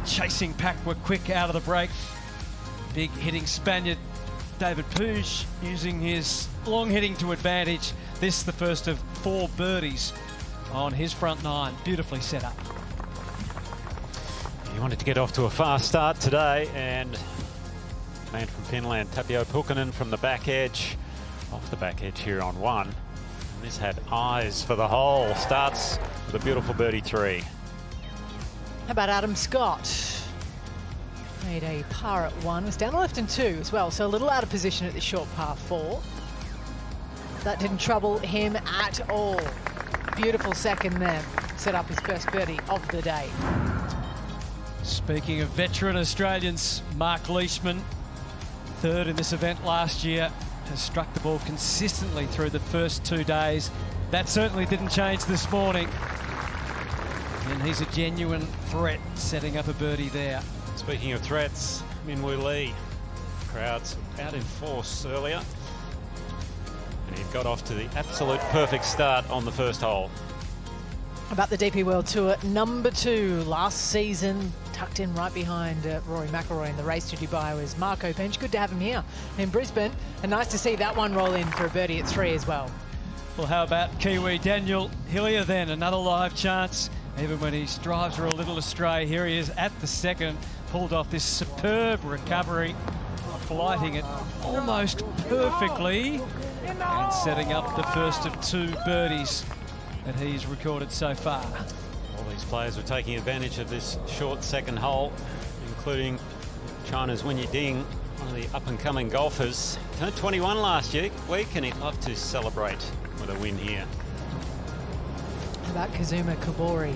chasing pack were quick out of the break. Big hitting Spaniard David Puig using his long hitting to advantage. This the first of 4 birdies on his front 9. Beautifully set up. He wanted to get off to a fast start today, and man from Finland, Tapio Pukkanen from the back edge, off the back edge here on 1. And this had eyes for the hole. Starts with a beautiful birdie 3. How about Adam Scott? Made a par at 1, was down the left and 2 as well, so a little out of position at the short par 4. That didn't trouble him at all. Beautiful second there, set up his first birdie of the day. Speaking of veteran Australians, Mark Leishman, 3rd in this event last year, has struck the ball consistently through the first 2 days. That certainly didn't change this morning. And he's a genuine threat, setting up a birdie there. Speaking of threats, Minwoo Lee. Crowds out in force earlier. And he got off to the absolute perfect start on the first hole. About the DP World Tour, number 2 last season, tucked in right behind Rory McIlroy in the race to Dubai was Marco Pench. Good to have him here in Brisbane, and nice to see that one roll in for a birdie at 3 as well. Well, how about Kiwi Daniel Hillier then? Another live chance. Even when his drives were a little astray, here he is at the second. Pulled off this superb recovery, flighting it almost perfectly and setting up the first of 2 birdies that he's recorded so far. All these players were taking advantage of this short second hole, including China's Wen Yiding, one of the up-and-coming golfers. Turned 21 last week, and he'd love to celebrate with a win here. How about Kazuma Kobori?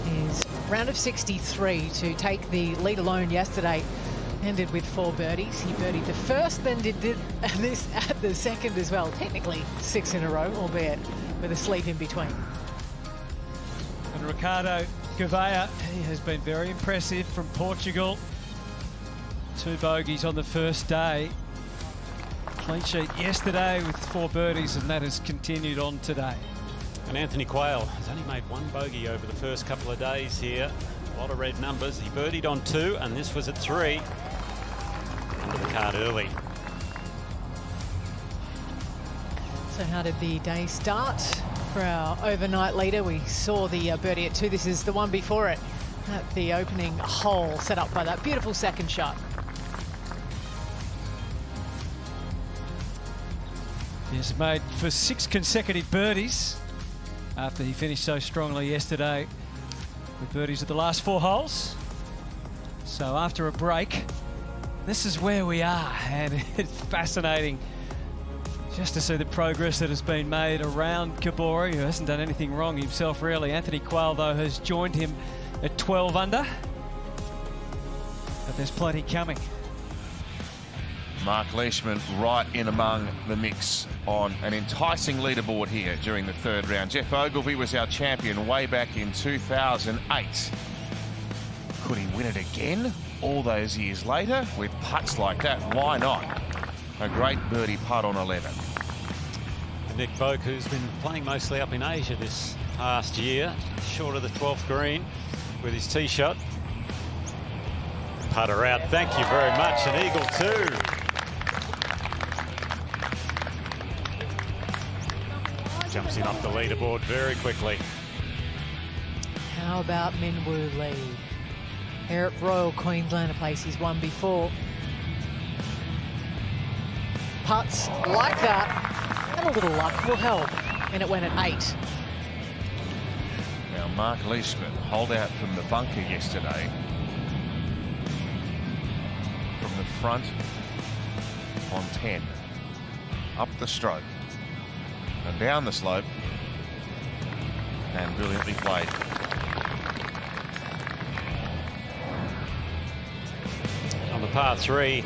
His round of 63 to take the lead alone yesterday. Ended with 4 birdies. He birdied the first, then did this at the second as well. Technically 6 in a row, albeit with a sleep in between. And Ricardo Gouveia, he has been very impressive from Portugal. 2 bogeys on the first day. Clean sheet yesterday with 4 birdies, and that has continued on today. And Anthony Quayle has only made 1 bogey over the first couple of days here. A lot of red numbers. He birdied on 2, and this was at 3. Under the card early. So how did the day start for our overnight leader? We saw the birdie at 2. This is the one before it at the opening hole, set up by that beautiful second shot. He's made for 6 consecutive birdies after he finished so strongly yesterday with birdies at the last 4 holes. So after a break, this is where we are, and it's fascinating just to see the progress that has been made around Kobori, who hasn't done anything wrong himself really. Anthony Quayle, though, has joined him at 12 under, but there's plenty coming. Mark Leishman right in among the mix on an enticing leaderboard here during the 3rd round. Jeff Ogilvy was our champion way back in 2008. Could he win it again all those years later with putts like that? Why not? A great birdie putt on 11. Nick Folk, who's been playing mostly up in Asia this past year, short of the 12th green with his tee shot. Putter out, thank you very much, an eagle too. Jumps in off the leaderboard very quickly. How about Minwoo Lee? Here at Royal Queensland, a place he's won before. Putts like that, and a little luck will help. And it went at 8. Now Mark Leishman holed out from the bunker yesterday. From the front on 10. Up the stroke. And down the slope. And brilliantly played. On the par 3,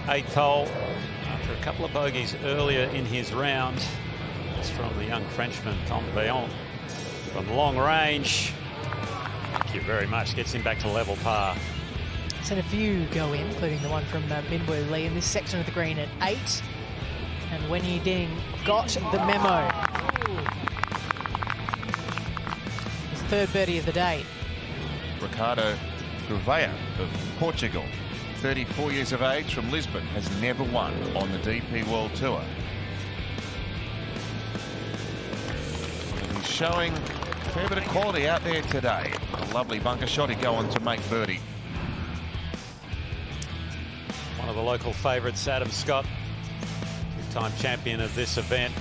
8th hole, after a couple of bogeys earlier in his round. It's from the young Frenchman, Tom Veillon, from long range. Thank you very much. Gets him back to level par. Seen a few go in, including the one from Minwoo Lee in this section of the green at 8. And Wen Yiding got the memo. His 3rd birdie of the day. Ricardo Gouveia of Portugal, 34 years of age, from Lisbon, has never won on the DP World Tour. He's showing a fair bit of quality out there today. A lovely bunker shot. He'd go on to make birdie. One of the local favourites, Adam Scott, two-time champion of this event,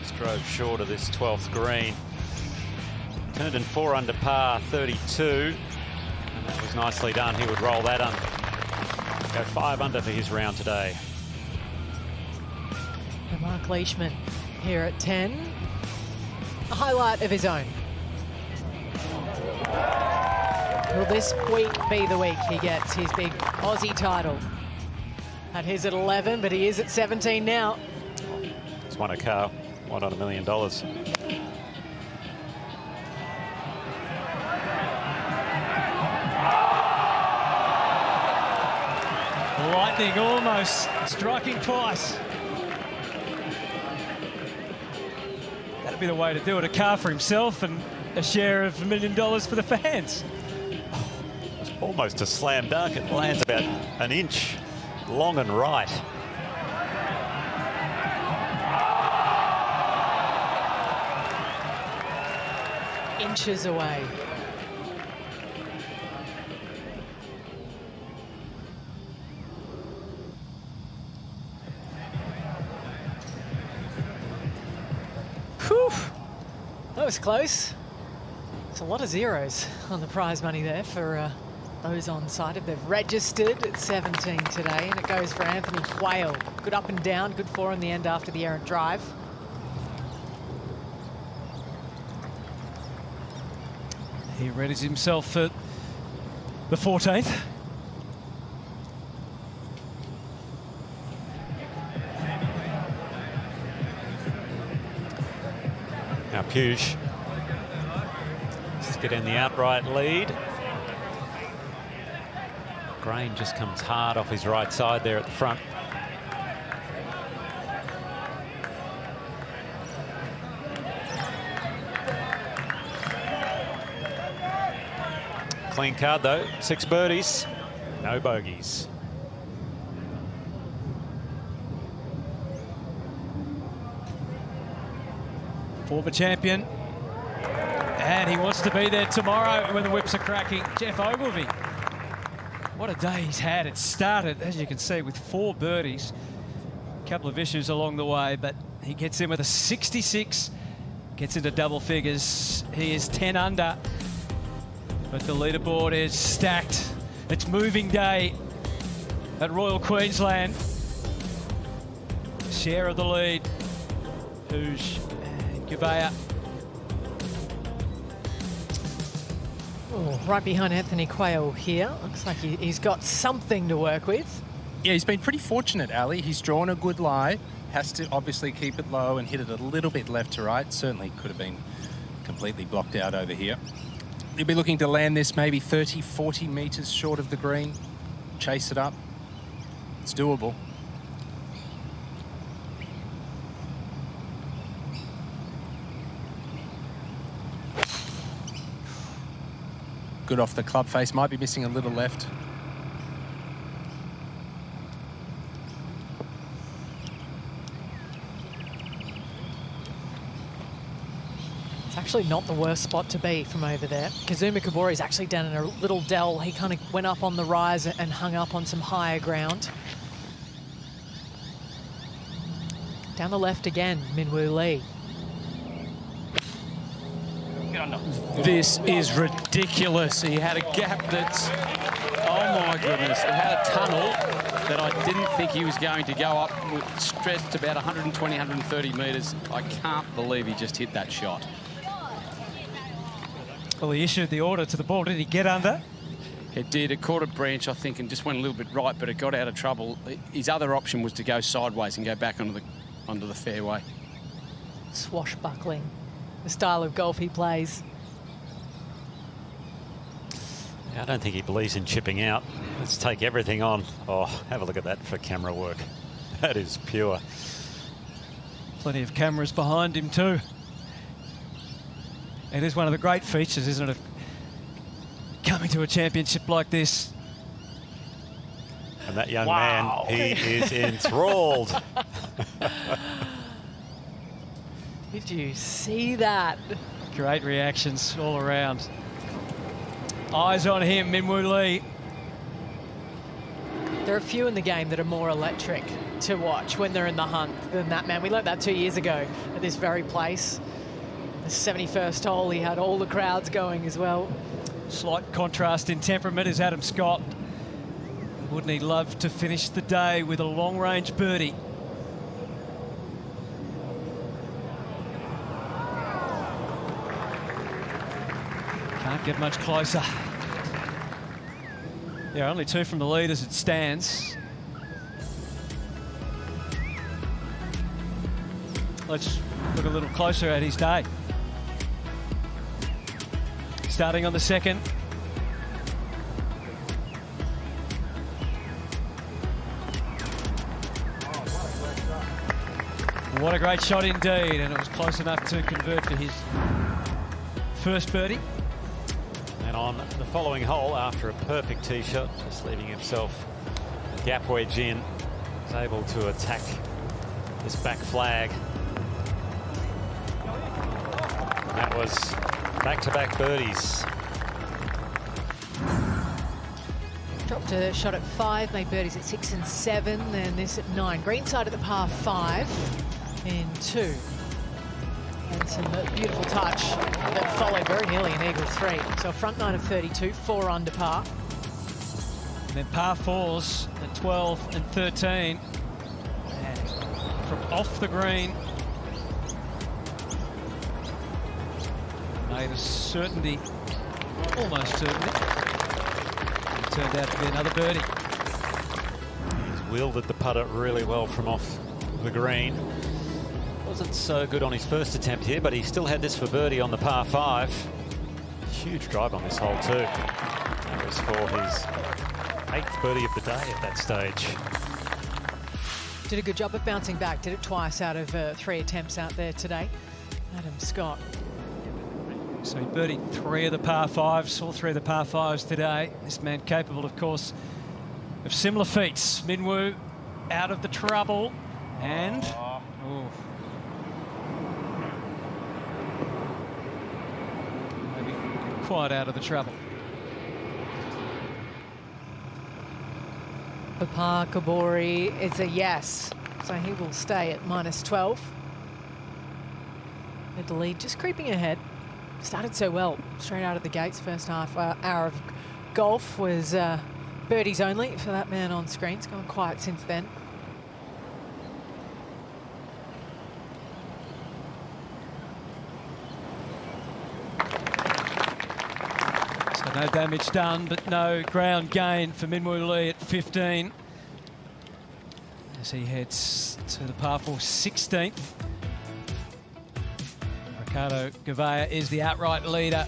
just drove short of this 12th green. Turned in 4 under par, 32, and that was nicely done. He would roll that under. Go 5 under for his round today. And Mark Leishman here at 10. A highlight of his own. Will this week be the week he gets his big Aussie title? Had his at 11, but he is at 17 now. He's won a car, won on $1 million. Lightning almost striking twice. That'd be the way to do it. A car for himself and a share of $1 million for the fans. It's almost a slam dunk. It lands about an inch long and right. Inches away. Whew. That was close. It's a lot of zeros on the prize money there for those on site. They've registered at 17 today, and it goes for Anthony Quayle. Good up and down, good 4 in the end after the errant drive. He readies himself for the 14th. Now Puge just get in the outright lead. Grain just comes hard off his right side there at the front. Clean card though, 6 birdies, no bogeys. Former champion, and he wants to be there tomorrow when the whips are cracking. Jeff Ogilvy, what a day he's had. It started, as you can see, with 4 birdies, a couple of issues along the way, but he gets in with a 66, gets into double figures. He is 10 under, but the leaderboard is stacked. It's moving day at Royal Queensland. Share of the lead, Puge. Gouveia. Oh, right behind Anthony Quayle here. Looks like he's got something to work with. Yeah, he's been pretty fortunate, Ali. He's drawn a good lie. Has to obviously keep it low and hit it a little bit left to right. Certainly could have been completely blocked out over here. He'll be looking to land this maybe 30, 40 metres short of the green. Chase it up. It's doable. Good off the club face, might be missing a little left. It's actually not the worst spot to be from over there. Kazuma Kobori's actually down in a little dell. He kind of went up on the rise and hung up on some higher ground. Down the left again, Minwoo Lee. This is ridiculous. He had a gap that's, oh my goodness, it had a tunnel that I didn't think he was going to go up, stretched about 120, 130 metres. I can't believe he just hit that shot. Well, he issued the order to the ball. Did he get under? It did. It caught a branch, I think, and just went a little bit right, but it got out of trouble. His other option was to go sideways and go back onto the fairway. Swashbuckling, the style of golf he plays. I don't think he believes in chipping out. Let's take everything on. Oh, have a look at that for camera work. That is pure. Plenty of cameras behind him too. It is one of the great features, isn't it, of coming to a championship like this. And that young man, he is enthralled. Did you see that? Great reactions all around. Eyes on him, Minwoo Lee. There are a few in the game that are more electric to watch when they're in the hunt than that man. We learned that 2 years ago at this very place. The 71st hole, he had all the crowds going as well. Slight contrast in temperament is Adam Scott. Wouldn't he love to finish the day with a long-range birdie? Can't get much closer. Yeah, only 2 from the lead as it stands. Let's look a little closer at his day. Starting on the second. What a great shot indeed, and it was close enough to convert for his first birdie. And on the following hole, after a perfect tee shot, just leaving himself a gap wedge in, was able to attack this back flag. And that was back-to-back birdies. Dropped a shot at 5, made birdies at 6 and 7, then this at 9. Greenside at the par 5 in 2. And some beautiful touch that followed very nearly an eagle 3. So a front 9 of 32, 4 under par. And then par 4s at 12 and 13. And from off the green, made a certainty, almost certainty. It turned out to be another birdie. He's wielded the putter really well from off the green. Wasn't so good on his first attempt here, but he still had this for birdie on the par 5. Huge drive on this hole too. That was for his 8th birdie of the day at that stage. Did a good job of bouncing back. Did it twice out of 3 attempts out there today. Adam Scott. So he birdied 3 of the par 5s, all 3 of the par 5s today. This man capable, of course, of similar feats. Minwoo out of the trouble and... Oh. Maybe quite out of the trouble. For par Kabori, it's a yes. So he will stay at -12. The lead just creeping ahead. Started so well, straight out of the gates. First half hour of golf was birdies only for that man on screen. It's gone quiet since then. So no damage done, but no ground gain for Minwoo Lee at 15. As he heads to the par 4 16th. Ricardo Gouveia is the outright leader.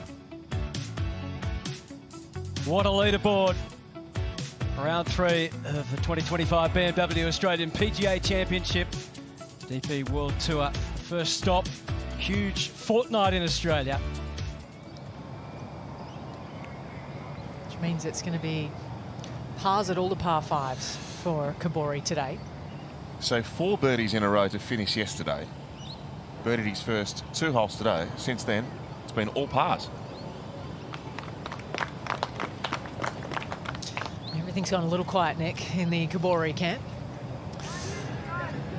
What a leaderboard. Round 3 of the 2025 BMW Australian PGA Championship. DP World Tour. First stop. Huge fortnight in Australia. Which means it's going to be pars at all the par 5s for Kabori today. So 4 birdies in a row to finish yesterday. Birdied his first 2 holes today. Since then, it's been all pars. Everything's gone a little quiet, Nick, in the Kabori camp.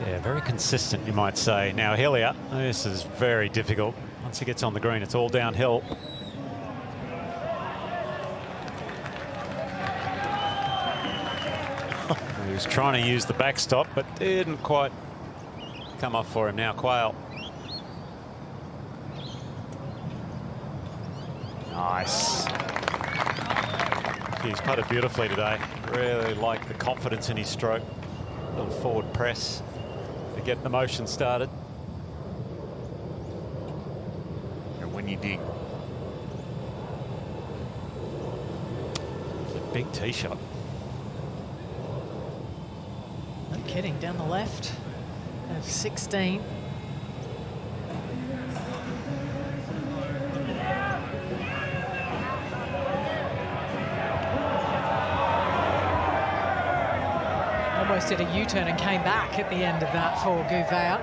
Yeah, very consistent, you might say. Now, Hillier, this is very difficult. Once he gets on the green, it's all downhill. He was trying to use the backstop, but didn't quite come up for him. Now, Quayle. Nice. He's putted beautifully today. Really like the confidence in his stroke. A little forward press to get the motion started. And when you dig. It's a big tee shot. No kidding, down the left of 16. almost did a U-turn and came back at the end of that for Gouveia.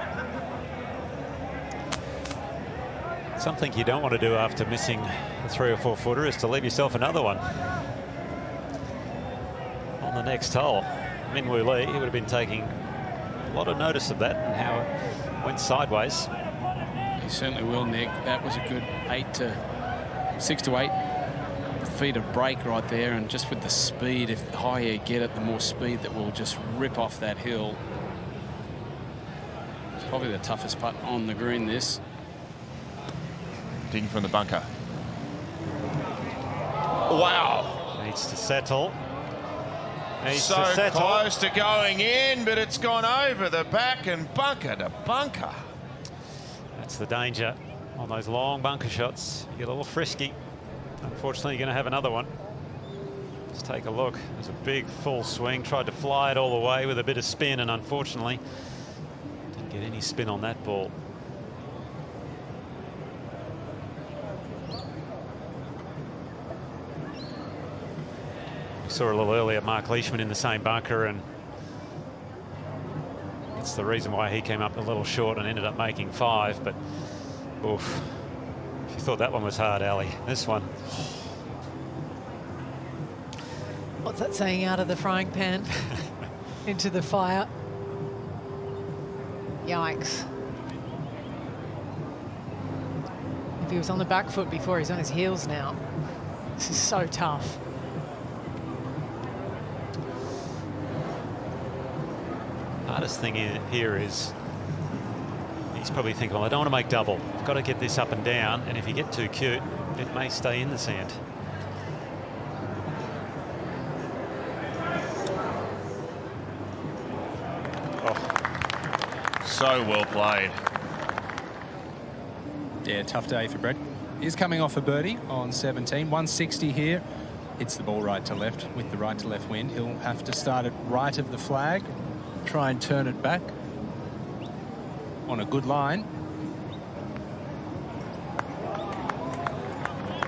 Something you don't want to do after missing a 3 or 4 footer is to leave yourself another one. On the next hole, Minwoo Lee, he would have been taking a lot of notice of that and how it went sideways. He certainly will, Nick. That was a good 6 to 8 feet of break right there, and just with the speed, if the higher you get it, the more speed that will just rip off that hill. It's probably the toughest putt on the green, this. Digging from the bunker. Wow. Needs to settle. So close to going in, but it's gone over the back and bunker to bunker. That's the danger on those long bunker shots. You get a little frisky. Unfortunately, you're going to have another one. Let's take a look. There's a big full swing. Tried to fly it all the way with a bit of spin, and unfortunately didn't get any spin on that ball. We saw a little earlier Mark Leishman in the same bunker, and that's the reason why he came up a little short and ended up making 5. But oof, if you thought that one was hard, Ali, this one. What's that saying? Out of the frying pan into the fire. Yikes. If he was on the back foot before, he's on his heels now. This is so tough. Hardest thing here is he's probably thinking, well, I don't want to make double. I've got to get this up and down, and if you get too cute, it may stay in the sand. Oh, so well played. Yeah, tough day for Brett. He's coming off a birdie on 17, 160 here. Hits the ball right to left with the right to left wind. He'll have to start it right of the flag. Try and turn it back on a good line.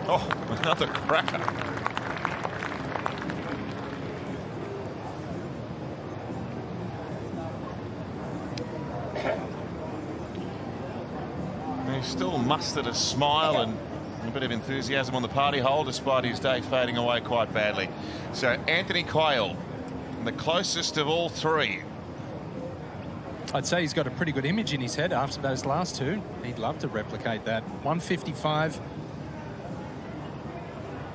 Oh, another cracker. He still mustered a smile and a bit of enthusiasm on the party hole, despite his day fading away quite badly. So Anthony Quayle, the closest of all 3. I'd say he's got a pretty good image in his head after those last 2. He'd love to replicate that. 155,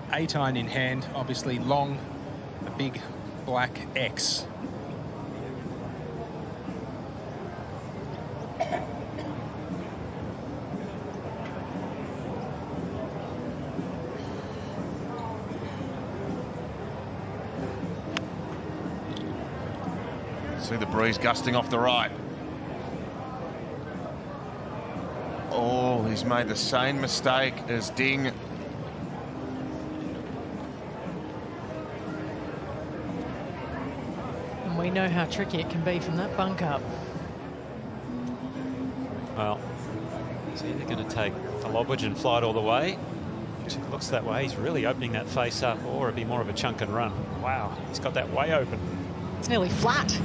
8-iron in hand, obviously long, a big black X. See the breeze gusting off the right. Oh, he's made the same mistake as Ding. And we know how tricky it can be from that bunker. Well, he's either going to take the lobwedge and fly it all the way, which it looks that way. He's really opening that face up, or it'd be more of a chunk and run. Wow, he's got that way open. It's nearly flat.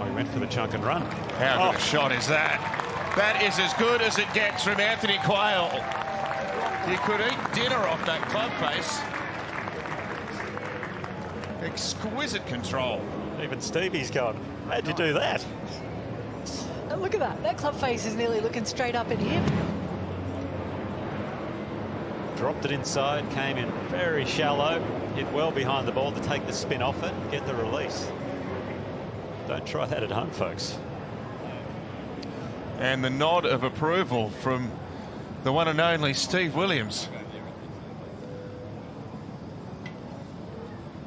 Oh, he went for the chunk and run. How good a shot is that? That is as good as it gets from Anthony Quayle. You could eat dinner off that club face. Exquisite control. Even Stevie's gone, how'd you do that? Oh, look at that. That club face is nearly looking straight up at him. Dropped it inside, came in very shallow, hit well behind the ball to take the spin off it and get the release. Don't try that at home, folks. And the nod of approval from the one and only Steve Williams.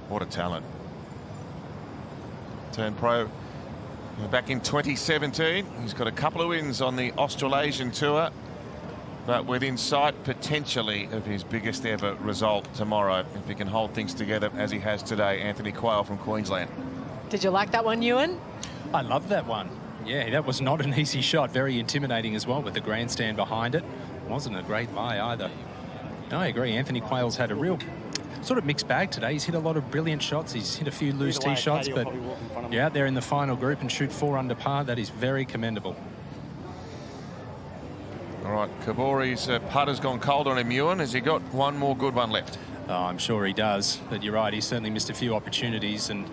What a talent. Turned pro back in 2017. He's got a couple of wins on the Australasian Tour, but within sight potentially of his biggest ever result tomorrow, if he can hold things together as he has today. Anthony Quayle from Queensland. Did you like that one, Ewan? I love that one. Yeah, that was not an easy shot. Very intimidating as well with the grandstand behind it. Wasn't a great lie either. No, I agree. Anthony Quayle's had a real sort of mixed bag today. He's hit a lot of brilliant shots. He's hit a few loose tee shots, but yeah, out there in the final group and shoot 4 under par, that is very commendable. All right, Kabori's putt has gone cold on him, Ewan. Has he got one more good one left? Oh, I'm sure he does, but you're right, he certainly missed a few opportunities, and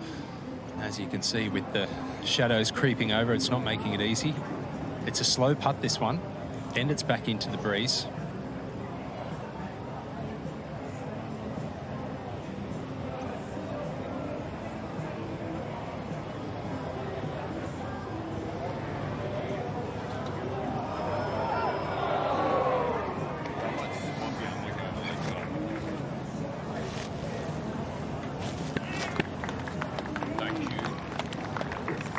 as you can see with the shadows creeping over, it's not making it easy. It's a slow putt, this one, and it's back into the breeze.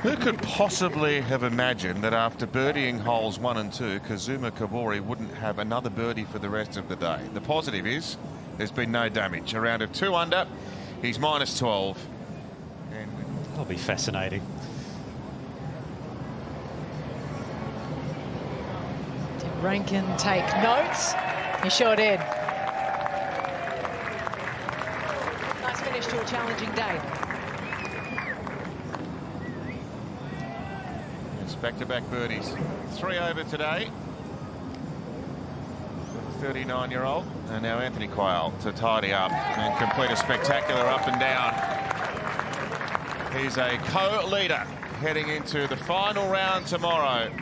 Who could possibly have imagined that after birdieing holes 1 and 2, Kazuma Kabori wouldn't have another birdie for the rest of the day? The positive is there's been no damage. A round of 2 under, he's minus 12. And That'll be fascinating. Did Rankin take notes? He sure did. Nice finish to a challenging day. back-to-back birdies. 3 over today. 39-year-old. And now Anthony Quayle to tidy up and complete a spectacular up and down. He's a co-leader heading into the final round tomorrow.